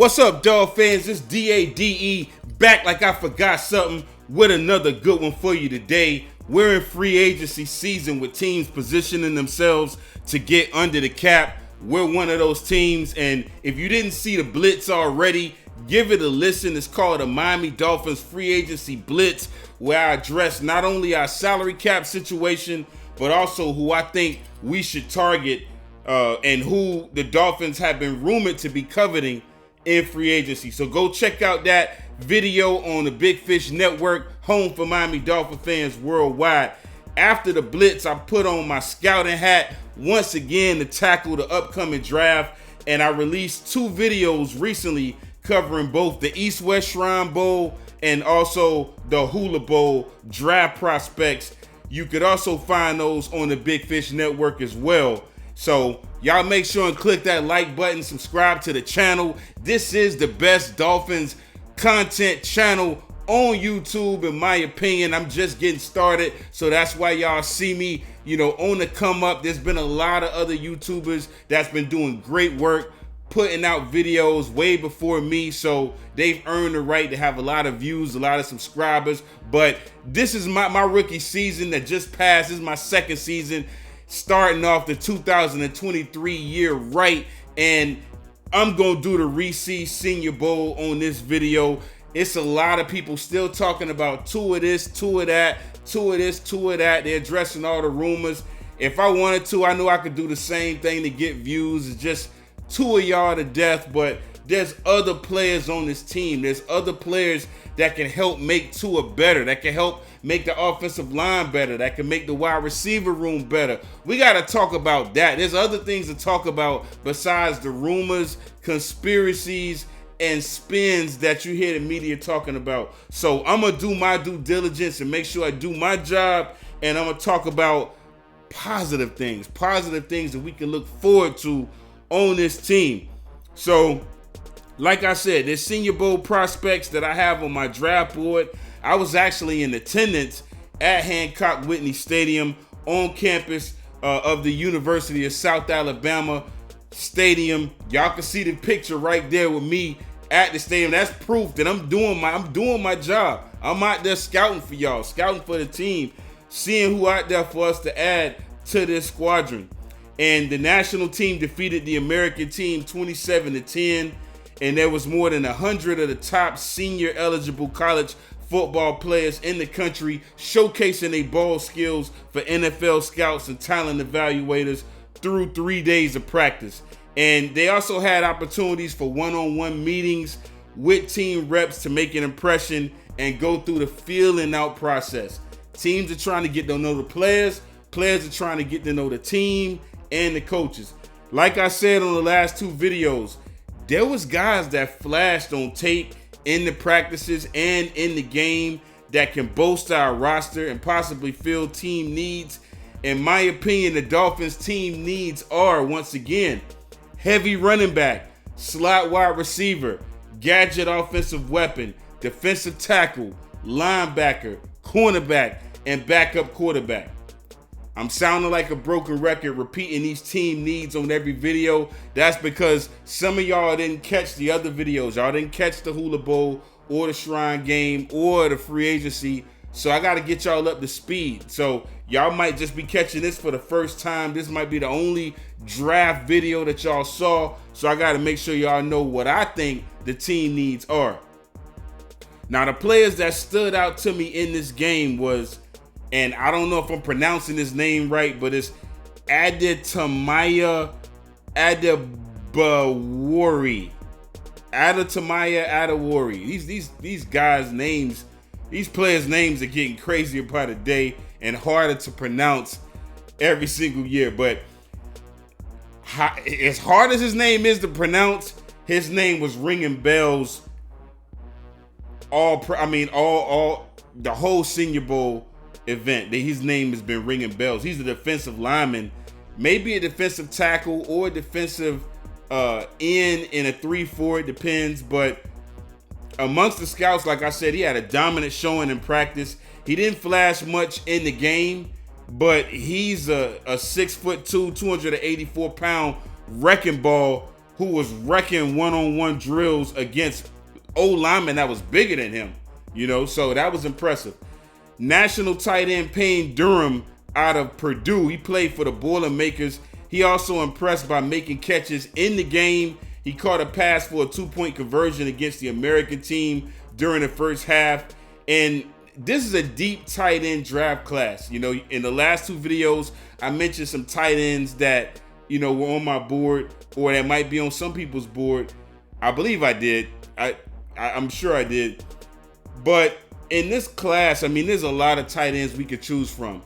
What's up, Dolphins? It's DADE back like I forgot something with another good one for you today. We're in free agency season with teams positioning themselves to get under the cap. We're one of those teams, and if you didn't see the Blitz already, give it a listen. It's called the Miami Dolphins Free Agency Blitz, where I address not only our salary cap situation, but also who I think we should target and who the Dolphins have been rumored to be coveting in free agency. So go check out that video on the Big Fish Network, home for Miami Dolphin fans worldwide. After the Blitz, I put on my scouting hat once again to tackle the upcoming draft, and I released two videos recently covering both the East-West Shrine Bowl and also the Hula Bowl draft prospects. You could also find those on the Big Fish Network as well. So y'all make sure and click that like button, subscribe to the channel. This is the best Dolphins content channel on YouTube, in my opinion. I'm just getting started, so that's why y'all see me, on the come up. There's been a lot of other YouTubers that's been doing great work, putting out videos way before me, so they've earned the right to have a lot of views, a lot of subscribers. But this is my rookie season that just passed. This is my second season, starting off the 2023 year right, and I'm gonna do the Reese Senior Bowl on this video. It's a lot of people still talking about two of this, two of that, two of this, two of that. They're addressing all the rumors. If I wanted to, I know I could do the same thing to get views. It's just two of y'all to death, but there's other players on this team. There's other players that can help make Tua better, that can help make the offensive line better, that can make the wide receiver room better. We got to talk about that. There's other things to talk about besides the rumors, conspiracies, and spins that you hear the media talking about. So I'm going to do my due diligence and make sure I do my job, and I'm going to talk about positive things that we can look forward to on this team. So, like I said, there's Senior Bowl prospects that I have on my draft board. I was actually in attendance at Hancock Whitney Stadium on campus of the University of South Alabama Stadium. Y'all can see the picture right there with me at the stadium. That's proof that I'm doing my job. I'm out there scouting for y'all, scouting for the team, seeing who out there for us to add to this squadron. And the national team defeated the American team 27-10. And there was more than 100 of the top senior eligible college football players in the country showcasing their ball skills for NFL scouts and talent evaluators through 3 days of practice. And they also had opportunities for one-on-one meetings with team reps to make an impression and go through the feeling out process. Teams are trying to get to know the players. Players are trying to get to know the team and the coaches. Like I said on the last two videos, there was guys that flashed on tape in the practices and in the game that can bolster our roster and possibly fill team needs. In my opinion, the Dolphins team needs are, once again, heavy running back, slot wide receiver, gadget offensive weapon, defensive tackle, linebacker, cornerback, and backup quarterback. I'm sounding like a broken record repeating these team needs on every video. That's because some of y'all didn't catch the other videos. Y'all didn't catch the Hula Bowl or the Shrine Game or the free agency. So I got to get y'all up to speed. So y'all might just be catching this for the first time. This might be the only draft video that y'all saw. So I got to make sure y'all know what I think the team needs are. Now, the players that stood out to me in this game was, and I don't know if I'm pronouncing his name right, but it's Adetomiwa Adewori. Adetomiwa Adewori. These guys' names, these players' names are getting crazier by the day and harder to pronounce every single year. But as hard as his name is to pronounce, his name was ringing bells all the whole Senior Bowl event. His name has been ringing bells. He's a defensive lineman, maybe a defensive tackle or a defensive end in a 3-4, it depends. But amongst the scouts, like I said, he had a dominant showing in practice. He didn't flash much in the game, but he's a 6'2", 284-pound wrecking ball who was wrecking one-on-one drills against O-linemen that was bigger than him. So that was impressive. National tight end Payne Durham out of Purdue. He played for the Boilermakers. He also impressed by making catches in the game. He caught a pass for a 2-point conversion against the American team during the first half. And this is a deep tight end draft class. In the last 2 videos, I mentioned some tight ends that, were on my board or that might be on some people's board. I believe I did. I'm sure I did. But in this class, there's a lot of tight ends we could choose from.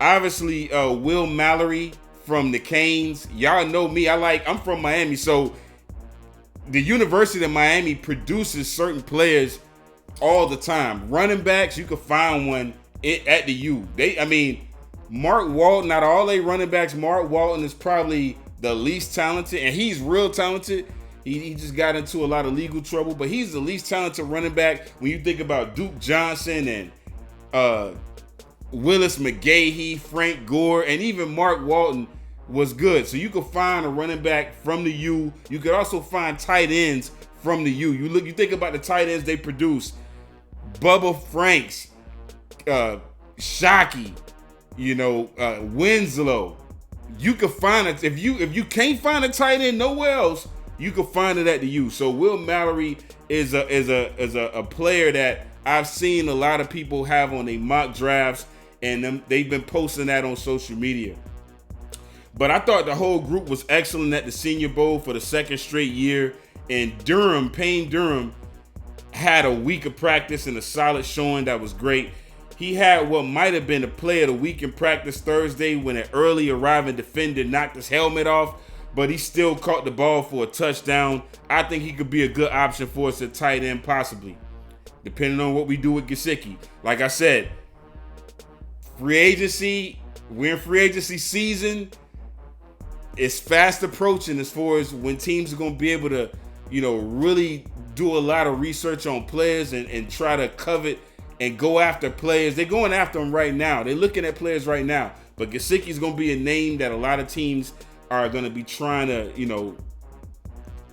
Obviously, Will Mallory from the Canes. Y'all know me. I'm from Miami, so the University of Miami produces certain players all the time. Running backs, you could find one at the U. Mark Walton, out of all they running backs, Mark Walton is probably the least talented, and he's real talented. He just got into a lot of legal trouble, but he's the least talented running back when you think about Duke Johnson and Willis McGahee, Frank Gore, and even Mark Walton was good. So you could find a running back from the U. You could also find tight ends from the U. You think about the tight ends they produce. Bubba Franks, Shockey, Winslow. You could find it if you can't find a tight end nowhere else, you could find it at the U. So Will Mallory is a player that I've seen a lot of people have on their mock drafts, and they've been posting that on social media. But I thought the whole group was excellent at the Senior Bowl for the second straight year. And Payne Durham, had a week of practice and a solid showing that was great. He had what might have been the play of the week in practice Thursday when an early arriving defender knocked his helmet off, but he still caught the ball for a touchdown. I think he could be a good option for us at tight end possibly, depending on what we do with Gesicki. Like I said, free agency, we're in free agency season. It's fast approaching as far as when teams are going to be able to, really do a lot of research on players and try to covet and go after players. They're going after them right now. They're looking at players right now. But Gesicki's going to be a name that a lot of teams are going to be trying to,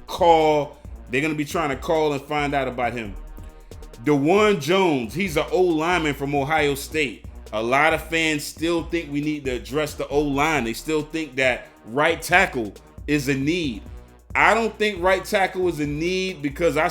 call. They're going to be trying to call and find out about him. DeJuan Jones, he's an O-lineman from Ohio State. A lot of fans still think we need to address the O-line. They still think that right tackle is a need. I don't think right tackle is a need because I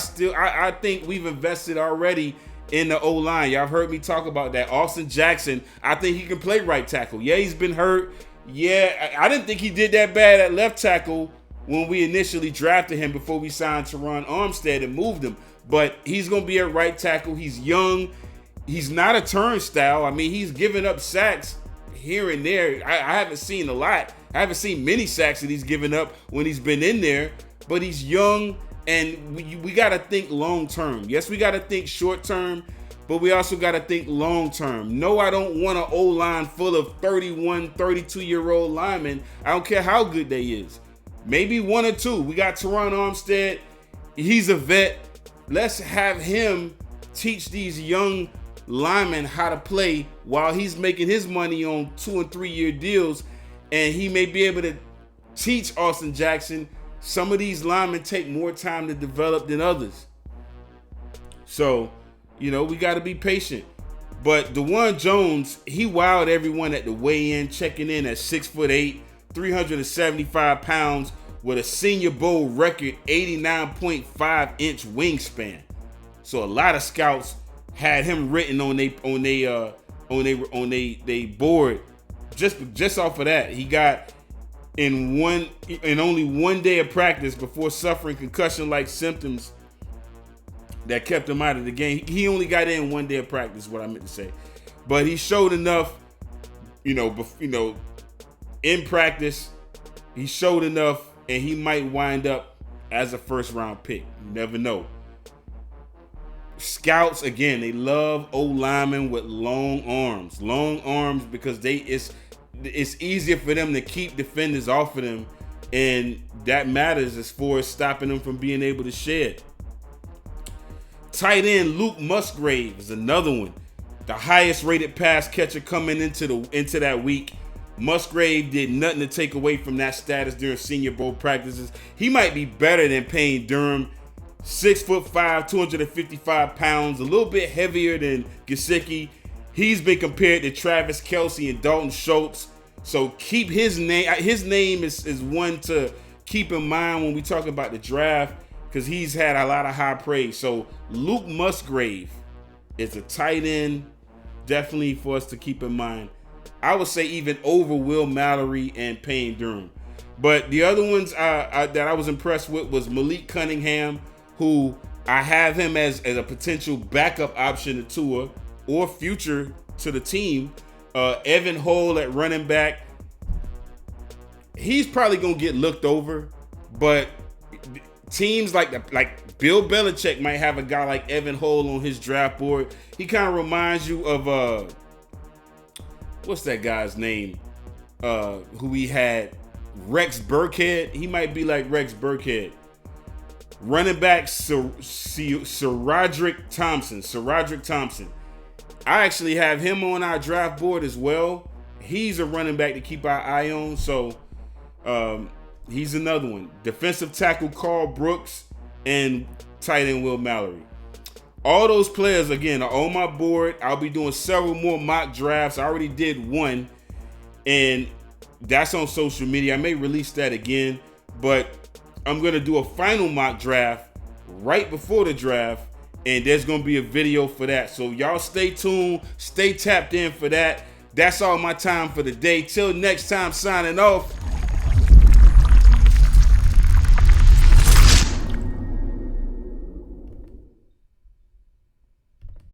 think we've invested already in the O-line. Y'all have heard me talk about that. Austin Jackson, I think he can play right tackle. Yeah, he's been hurt. Yeah, I didn't think he did that bad at left tackle when we initially drafted him before we signed Teron Armstead and moved him. But he's going to be at right tackle. He's young. He's not a turnstile. He's giving up sacks here and there. I haven't seen a lot. I haven't seen many sacks that he's given up when he's been in there, but he's young, and we got to think long term. Yes, we got to think short term, but we also got to think long term. No, I don't want an O-line full of 31, 32-year-old linemen. I don't care how good they is. Maybe 1 or 2. We got Teron Armstead. He's a vet. Let's have him teach these young linemen how to play while he's making his money on 2 and 3 year deals. And he may be able to teach Austin Jackson. Some of these linemen take more time to develop than others. So, we got to be patient. But DeJuan Jones, he wowed everyone at the weigh-in, checking in at 6'8", 375 pounds, with a Senior Bowl record 89.5-inch wingspan. So a lot of scouts had him written on they board. Just off of that, he got in only 1 day of practice before suffering concussion-like symptoms that kept him out of the game. He only got in 1 day of practice, what I meant to say. But he showed enough, in practice. He showed enough, and he might wind up as a first-round pick. You never know. Scouts, again, they love O-linemen with long arms. Long arms because it's easier for them to keep defenders off of them, and that matters as far as stopping them from being able to shed. Tight end Luke Musgrave is another one. The highest rated pass catcher coming into that week. Musgrave did nothing to take away from that status during Senior Bowl practices. He might be better than Payne Durham. 6'5", 255 pounds, a little bit heavier than Gesicki. He's been compared to Travis Kelce and Dalton Schultz. So keep his name. His name is one to keep in mind when we talk about the draft, because he's had a lot of high praise. So Luke Musgrave is a tight end, definitely for us to keep in mind. I would say even over Will Mallory and Payne Durham. But the other ones that I was impressed with was Malik Cunningham, who I have him as a potential backup option to Tua or future to the team. Evan Hull at running back. He's probably going to get looked over, but teams like Bill Belichick might have a guy like Evan Hull on his draft board. He kind of reminds you of, what's that guy's name? Who we had? Rex Burkhead. He might be like Rex Burkhead. Running back SaRodorick Thompson. I actually have him on our draft board as well. He's a running back to keep our eye on. So he's another one. Defensive tackle Carl Brooks and tight end Will Mallory. All those players, again, are on my board. I'll be doing several more mock drafts. I already did one, and that's on social media. I may release that again, but I'm going to do a final mock draft right before the draft, and there's going to be a video for that. So y'all stay tuned, stay tapped in for that. That's all my time for the day. Till next time, signing off.